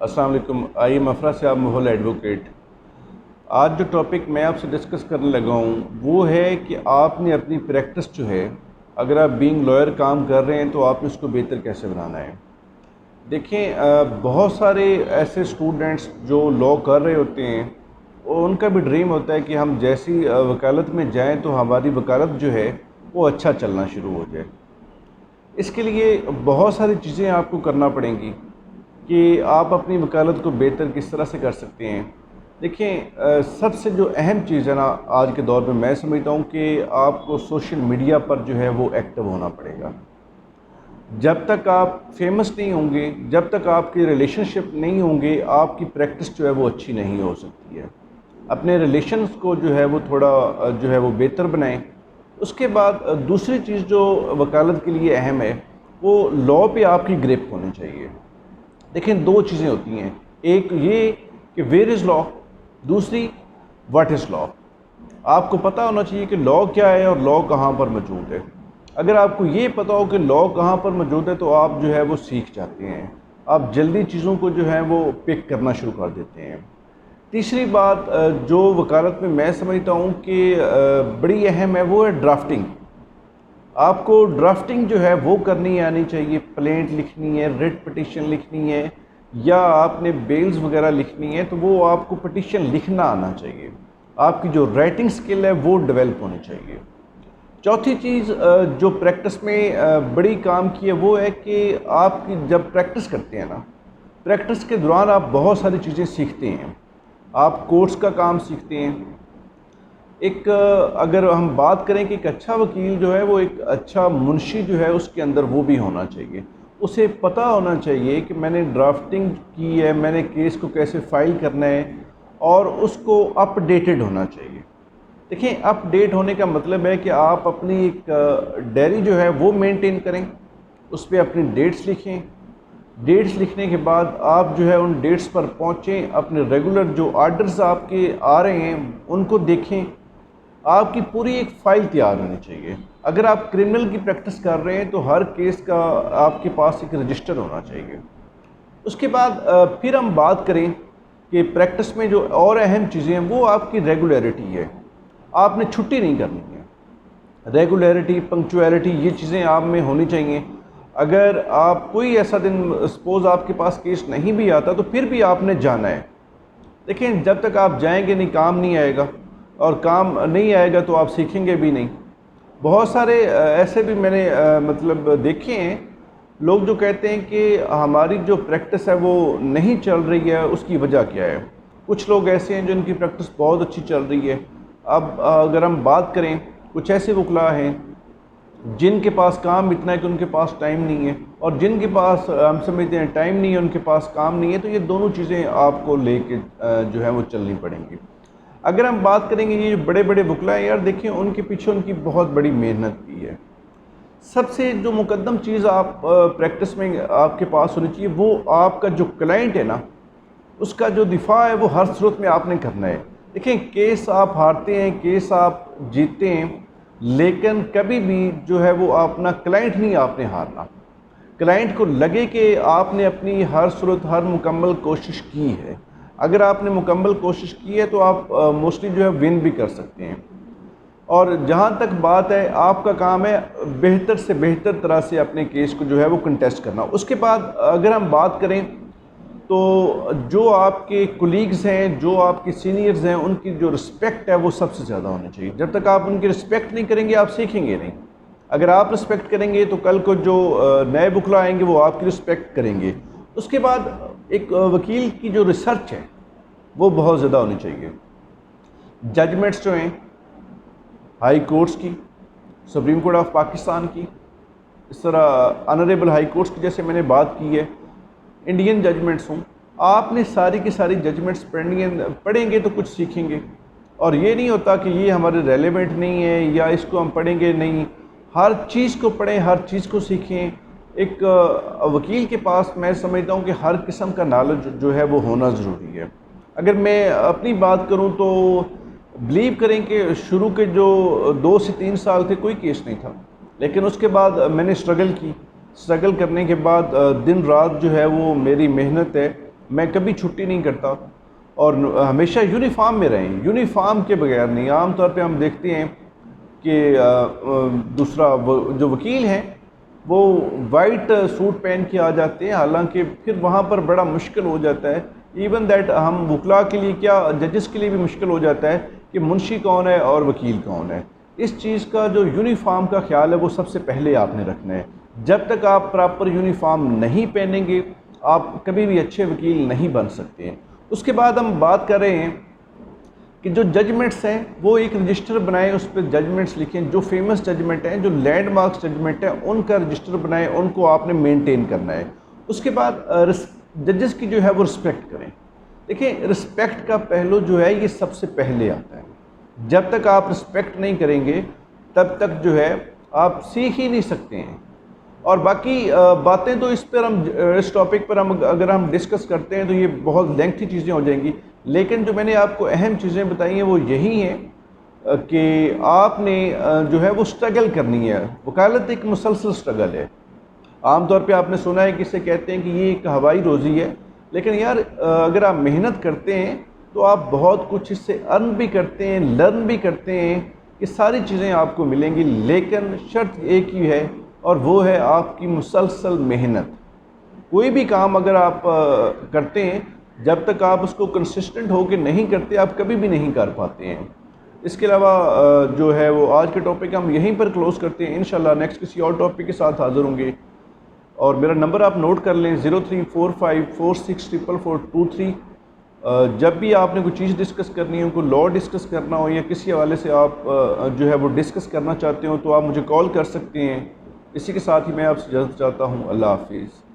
अस्सलाम वालेकुम। I am अफरा साहब मोहल एडवोकेट। आज जो टॉपिक मैं आपसे डिस्कस करने लगा हूँ वो है कि आपने अपनी प्रैक्टिस जो है, अगर आप बीइंग लॉयर काम कर रहे हैं तो आपने उसको बेहतर कैसे बनाना है। देखें, बहुत सारे ऐसे स्टूडेंट्स जो लॉ कर रहे होते हैं और उनका भी ड्रीम होता है कि हम जैसी वकालत में जाएं तो हमारी वकालत जो है वो अच्छा चलना शुरू हो जाए। इसके लिए बहुत सारी चीज़ें आपको करना पड़ेंगी कि आप अपनी वकालत को बेहतर किस तरह से कर सकते हैं। देखें, सबसे जो अहम चीज़ है ना आज के दौर में, मैं समझता हूँ कि आपको सोशल मीडिया पर जो है वो एक्टिव होना पड़ेगा। जब तक आप फेमस नहीं होंगे, जब तक आपके रिलेशनशिप नहीं होंगे, आपकी प्रैक्टिस जो है वो अच्छी नहीं हो सकती है। अपने रिलेशंस को जो है वो थोड़ा जो है वो बेहतर बनाएं। उसके बाद दूसरी चीज़ जो वकालत के लिए अहम है वो लॉ पे आपकी ग्रिप होनी चाहिए। देखें, दो चीज़ें होती हैं, एक ये कि वेयर इज़ लॉ, दूसरी व्हाट इज़ लॉ। आपको पता होना चाहिए कि लॉ क्या है और लॉ कहाँ पर मौजूद है। अगर आपको ये पता हो कि लॉ कहाँ पर मौजूद है तो आप जो है वो सीख जाते हैं, आप जल्दी चीज़ों को जो है वो पिक करना शुरू कर देते हैं। तीसरी बात जो वकालत में मैं समझता हूँ कि बड़ी अहम है वो है ड्राफ्टिंग। आपको ड्राफ्टिंग जो है वो करनी आनी चाहिए। प्लेंट लिखनी है, रिट पिटिशन लिखनी है, या आपने बेल्स वगैरह लिखनी है तो वो आपको पिटिशन लिखना आना चाहिए। आपकी जो राइटिंग स्किल है वो डेवलप होनी चाहिए। चौथी चीज़ जो प्रैक्टिस में बड़ी काम की है वो है कि आपकी जब प्रैक्टिस करते हैं ना, प्रैक्टिस के दौरान आप बहुत सारी चीज़ें सीखते हैं। आप कोर्ट्स का काम सीखते हैं। एक अगर हम बात करें कि एक अच्छा वकील जो है वो एक अच्छा मुंशी जो है उसके अंदर वो भी होना चाहिए। उसे पता होना चाहिए कि मैंने ड्राफ्टिंग की है, मैंने केस को कैसे फाइल करना है, और उसको अपडेटेड होना चाहिए। देखिए, अपडेट होने का मतलब है कि आप अपनी एक डायरी जो है वो मेंटेन करें, उस पर अपनी डेट्स लिखें। डेट्स लिखने के बाद आप जो है उन डेट्स पर पहुँचें, अपने रेगुलर जो आर्डर्स आपके आ रहे हैं उनको देखें। आपकी पूरी एक फ़ाइल तैयार होनी चाहिए। अगर आप क्रिमिनल की प्रैक्टिस कर रहे हैं तो हर केस का आपके पास एक रजिस्टर होना चाहिए। उसके बाद फिर हम बात करें कि प्रैक्टिस में जो और अहम चीज़ें हैं वो आपकी रेगुलरिटी है। आपने छुट्टी नहीं करनी है। रेगुलरिटी, पंक्चुअलिटी, ये चीज़ें आप में होनी चाहिए। अगर आप कोई ऐसा दिन, सपोज़ आपके पास केस नहीं भी आता तो फिर भी आपने जाना है। देखिए, जब तक आप जाएंगे नहीं काम नहीं आएगा, और काम नहीं आएगा तो आप सीखेंगे भी नहीं। बहुत सारे ऐसे भी मैंने मतलब देखे हैं, लोग जो कहते हैं कि हमारी जो प्रैक्टिस है वो नहीं चल रही है, उसकी वजह क्या है। कुछ लोग ऐसे हैं जिनकी प्रैक्टिस बहुत अच्छी चल रही है। अब अगर हम बात करें, कुछ ऐसे वकला हैं जिनके पास काम इतना है कि उनके पास टाइम नहीं है, और जिनके पास हम समझते हैं टाइम नहीं है, उनके पास काम नहीं है। तो ये दोनों चीज़ें आपको लेके जो है वो चलनी पड़ेंगी। अगर हम बात करेंगे ये जो बड़े बड़े वकला हैं, यार देखिए उनके पीछे उनकी बहुत बड़ी मेहनत की है। सबसे जो मुकद्दम चीज़ आप प्रैक्टिस में आपके पास होनी चाहिए वो आपका जो क्लाइंट है ना, उसका जो दिफा है वो हर सूरत में आपने करना है। देखिए, केस आप हारते हैं, केस आप जीतते हैं, लेकिन कभी भी जो है वो अपना क्लाइंट नहीं आपने हारना। क्लाइंट को लगे कि आपने अपनी हर सूरत, हर मुकम्मल कोशिश की है। अगर आपने मुकम्मल कोशिश की है तो आप मोस्टली जो है विन भी कर सकते हैं। और जहाँ तक बात है, आपका काम है बेहतर से बेहतर तरह से अपने केस को जो है वो कंटेस्ट करना। उसके बाद अगर हम बात करें तो जो आपके कोलीग्स हैं, जो आपके सीनियर्स हैं, उनकी जो रिस्पेक्ट है वो सबसे ज़्यादा होनी चाहिए। जब तक आप उनकी रिस्पेक्ट नहीं करेंगे आप सीखेंगे नहीं। अगर आप रिस्पेक्ट करेंगे तो कल को जो नए वकला आएंगे वो आपकी रिस्पेक्ट करेंगे। उसके बाद एक वकील की जो रिसर्च है वो बहुत ज़्यादा होनी चाहिए। जजमेंट्स जो हैं हाई कोर्ट्स की, सुप्रीम कोर्ट ऑफ पाकिस्तान की, इस तरह ऑनरेबल हाई कोर्ट्स की जैसे मैंने बात की है, इंडियन जजमेंट्स हों, आपने सारी की सारी जजमेंट्स पढ़ेंगे तो कुछ सीखेंगे। और ये नहीं होता कि ये हमारे रेलेवेंट नहीं है या इसको हम पढ़ेंगे नहीं। हर चीज़ को पढ़ें, हर चीज़ को सीखें। एक वकील के पास मैं समझता हूँ कि हर किस्म का नॉलेज जो है वो होना ज़रूरी है। अगर मैं अपनी बात करूँ तो बिलीव करें कि शुरू के जो 2 से 3 साल थे कोई केस नहीं था, लेकिन उसके बाद मैंने स्ट्रगल की। स्ट्रगल करने के बाद दिन रात जो है वो मेरी मेहनत है मैं कभी छुट्टी नहीं करता और हमेशा यूनिफॉर्म में रहें, यूनिफॉर्म के बगैर नहीं। आम तौर पे हम देखते हैं कि दूसरा जो वकील हैं वो वाइट सूट पहन के आ जाते हैं, हालांकि फिर वहाँ पर बड़ा मुश्किल हो जाता है। इवन दैट हम वकला के लिए क्या, जजेस के लिए भी मुश्किल हो जाता है कि मुंशी कौन है और वकील कौन है। इस चीज़ का जो यूनिफॉर्म का ख्याल है वो सबसे पहले आपने रखना है। जब तक आप प्रॉपर यूनिफॉर्म नहीं पहनेंगे आप कभी भी अच्छे वकील नहीं बन सकते हैं। उसके बाद हम बात कर रहे हैं कि जो जजमेंट्स हैं वो एक रजिस्टर बनाएं, उस पर जजमेंट्स लिखें। जो फेमस जजमेंट हैं, जो लैंडमार्क्स जजमेंट हैं, उनका रजिस्टर बनाएं, उनको आपने मेंटेन करना है। उसके बाद जजेस की जो है वो रिस्पेक्ट करें। देखिए, रिस्पेक्ट का पहलू जो है ये सबसे पहले आता है। जब तक आप रिस्पेक्ट नहीं करेंगे तब तक जो है आप सीख ही नहीं सकते हैं। और बाकी बातें तो इस टॉपिक पर हम अगर हम डिस्कस करते हैं तो ये बहुत लेंथी चीज़ें हो जाएंगी, लेकिन जो मैंने आपको अहम चीज़ें बताई हैं वो यही हैं कि आपने जो है वो स्ट्रगल करनी है। वकालत एक मुसलसल स्ट्रगल है। आमतौर पे आपने सुना है कि इसे कहते हैं कि ये एक हवाई रोज़ी है, लेकिन यार अगर आप मेहनत करते हैं तो आप बहुत कुछ इससे अर्न भी करते हैं, लर्न भी करते हैं। ये सारी चीज़ें आपको मिलेंगी, लेकिन शर्त एक ही है और वो है आपकी मुसलसल मेहनत। कोई भी काम अगर आप करते हैं, जब तक आप उसको कंसिस्टेंट होकर नहीं करते आप कभी भी नहीं कर पाते हैं। इसके अलावा जो है वो आज के टॉपिक हम यहीं पर क्लोज़ करते हैं। इंशाल्लाह नेक्स्ट किसी और टॉपिक के साथ हाज़िर होंगे। और मेरा नंबर आप नोट कर लें 0345464423। जब भी आपने कोई चीज़ डिस्कस करनी हो, कोई लॉ डिस्कस करना हो या किसी हवाले से आप जो है वो डिस्कस करना चाहते हो तो आप मुझे कॉल कर सकते हैं। इसी के साथ ही मैं आपसे इजाज़त चाहता हूँ। अल्लाह हाफिज़।